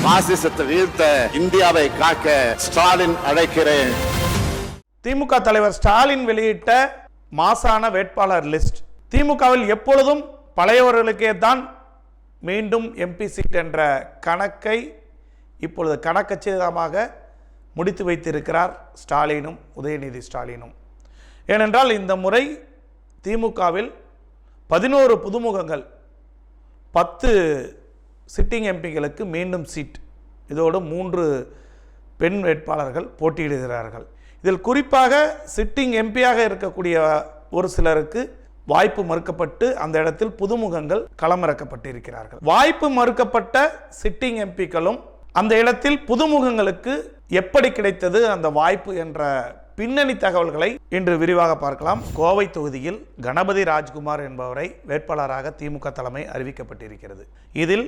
பாசிசத்தை வீழ்த்த இந்தியாவை காக்க ஸ்டாலின் அழைக்கிறேன். திமுக தலைவர் ஸ்டாலின் வெளியிட்ட மாசான வேட்பாளர் லிஸ்ட். திமுகவில் எப்பொழுதும் பழையவர்களுக்கே தான் மீண்டும் எம்பி சீட் என்ற கணக்கை இப்பொழுது கணக்கச்சிதமாக முடித்து வைத்திருக்கிறார் ஸ்டாலினும் உதயநிதி ஸ்டாலினும். ஏனென்றால் இந்த முறை திமுகவில் 11 புதுமுகங்கள், 10 சிட்டிங் எம்பிகளுக்கு மீண்டும் சீட், இதோடு 3 பெண் வேட்பாளர்கள் போட்டியிடுகிறார்கள். இதில் குறிப்பாக சிட்டிங் எம்பியாக இருக்கக்கூடிய ஒரு சிலருக்கு வாய்ப்பு மறுக்கப்பட்டு அந்த இடத்தில் புதுமுகங்கள் களமிறக்கப்பட்டிருக்கிறார்கள். வாய்ப்பு மறுக்கப்பட்ட சிட்டிங் எம்பிக்களும் அந்த இடத்தில் புதுமுகங்களுக்கு எப்படி கிடைத்தது அந்த வாய்ப்பு என்ற பின்னணி தகவல்களை இன்று விரிவாக பார்க்கலாம். கோவை தொகுதியில் கணபதி ராஜ்குமார் என்பவரை வேட்பாளராக திமுக தலைமை அறிவிக்கப்பட்டிருக்கிறது. இதில்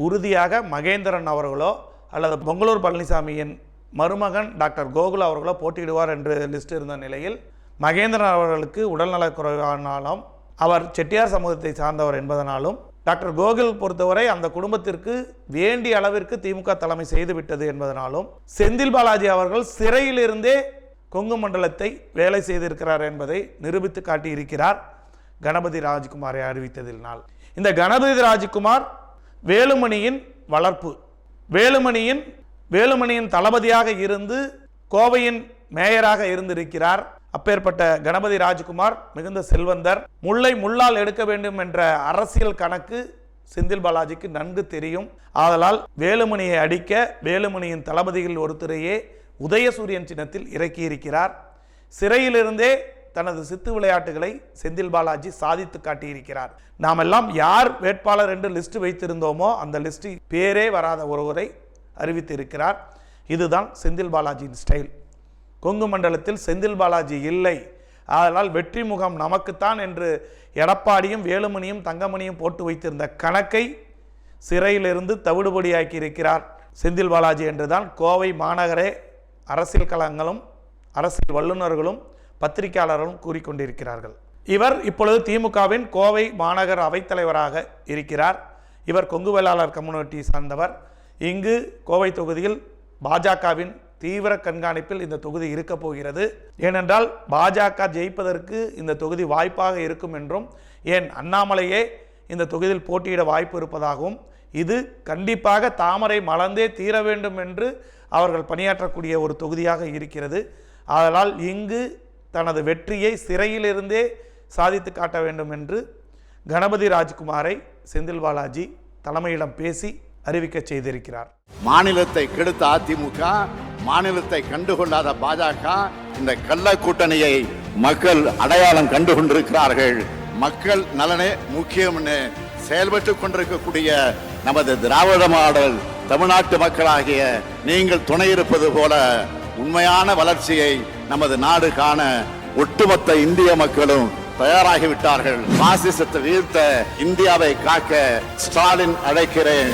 உறுதியாக மகேந்திரன் அவர்களோ அல்லது பொங்கலூர் பழனிசாமியின் மருமகன் டாக்டர் கோகுல் அவர்களோ போட்டியிடுவார் என்று லிஸ்ட் இருந்த நிலையில் மகேந்திரன் அவர்களுக்கு உடல்நலக் குறைவானாலும் அவர் செட்டியார் சமூகத்தை சார்ந்தவர் என்பதனாலும் டாக்டர் கோகுல் பொறுத்தவரை அந்த குடும்பத்திற்கு வேண்டிய அளவிற்கு திமுக தலைமை செய்துவிட்டது என்பதனாலும் செந்தில் பாலாஜி அவர்கள் சிறையிலிருந்தே கொங்கு மண்டலத்தை வேலை செய்திருக்கிறார் என்பதை நிரூபித்து காட்டியிருக்கிறார் கணபதி ராஜ்குமாரை அறிவித்ததினால். இந்த கணபதி ராஜ்குமார் வேலுமணியின் வளர்ப்பு, வேலுமணியின் தளபதியாக இருந்து கோவையின் மேயராக இருந்திருக்கிறார். அப்பேற்பட்ட கணபதி ராஜ்குமார் மிகுந்த செல்வந்தர். முல்லை முள்ளால் எடுக்க வேண்டும் என்ற அரசியல் கணக்கு செந்தில் பாலாஜிக்கு நன்கு தெரியும். ஆதலால் வேலுமணியை அடிக்க வேலுமணியின் தளபதிகள் ஒருத்தரையே உதயசூரியன் சின்னத்தில் இறக்கியிருக்கிறார். சிறையிலிருந்தே தனது சித்து விளையாட்டுகளை செந்தில் பாலாஜி சாதித்து காட்டியிருக்கிறார். நாம் எல்லாம் யார் வேட்பாளர் என்று லிஸ்ட் வைத்திருந்தோமோ அந்த லிஸ்ட் பேரே வராத ஒருவரை அறிவித்திருக்கிறார். இதுதான் செந்தில் பாலாஜியின் ஸ்டைல். கொங்கு மண்டலத்தில் செந்தில் பாலாஜி இல்லை, அதனால் வெற்றி முகம் நமக்குத்தான் என்று எடப்பாடியும் வேலுமணியும் தங்கமணியும் போட்டு வைத்திருந்த கணக்கை சிறையிலிருந்து தவிடுபடியாக்கி இருக்கிறார் செந்தில் பாலாஜி என்றுதான் கோவை மாநகரே அரசியல் களங்களும் அரசியல் வல்லுநர்களும் பத்திரிகையாளர்களும் கூறிக்கொண்டிருக்கிறார்கள். இவர் இப்பொழுது திமுகவின் கோவை மாநகர அவைத்தலைவராக இருக்கிறார். இவர் கொங்கு வேளாளர் கம்யூனிட்டி சார்ந்தவர். இங்கு கோவை தொகுதியில் பாஜகவின் தீவிர கண்காணிப்பில் இந்த தொகுதி இருக்க போகிறது. ஏனென்றால் பாஜக ஜெயிப்பதற்கு இந்த தொகுதி வாய்ப்பாக இருக்கும் என்றும், ஏன் அண்ணாமலையே இந்த தொகுதியில் போட்டியிட வாய்ப்பு இருப்பதாகவும், இது கண்டிப்பாக தாமரை மலர்ந்தே தீர வேண்டும் என்று அவர்கள் பணியாற்றக்கூடிய ஒரு தொகுதியாக இருக்கிறது. அதனால் இங்கு தனது வெற்றியை சிறையிலிருந்தே சாதித்து காட்ட வேண்டும் என்று கணபதி ராஜ்குமாரை செந்தில் பாலாஜி தலைமையிடம் பேசி அறிவிக்க செய்திருக்கிறார். மாநிலத்தை கெடுத்த அதிமுக, மாநிலத்தை கண்டுகொள்ளாத பாஜக, இந்த கள்ள கூட்டணியை மக்கள் அடையாளம் கண்டு கொண்டிருக்கிறார்கள். மக்கள் நலனே முக்கியம்னு செயல்பட்டு கொண்டிருக்கக்கூடிய நமது திராவிட மாடல் தமிழ்நாட்டு மக்களாகிய நீங்கள் துணை இருப்பது போல உண்மையான வளர்ச்சியை நமது நாடு காண ஒட்டுமொத்த இந்திய மக்களும் தயாராகிவிட்டார்கள். பாசிசத்தை வீழ்த்த இந்தியாவை காக்க ஸ்டாலின் அழைக்கிறேன்.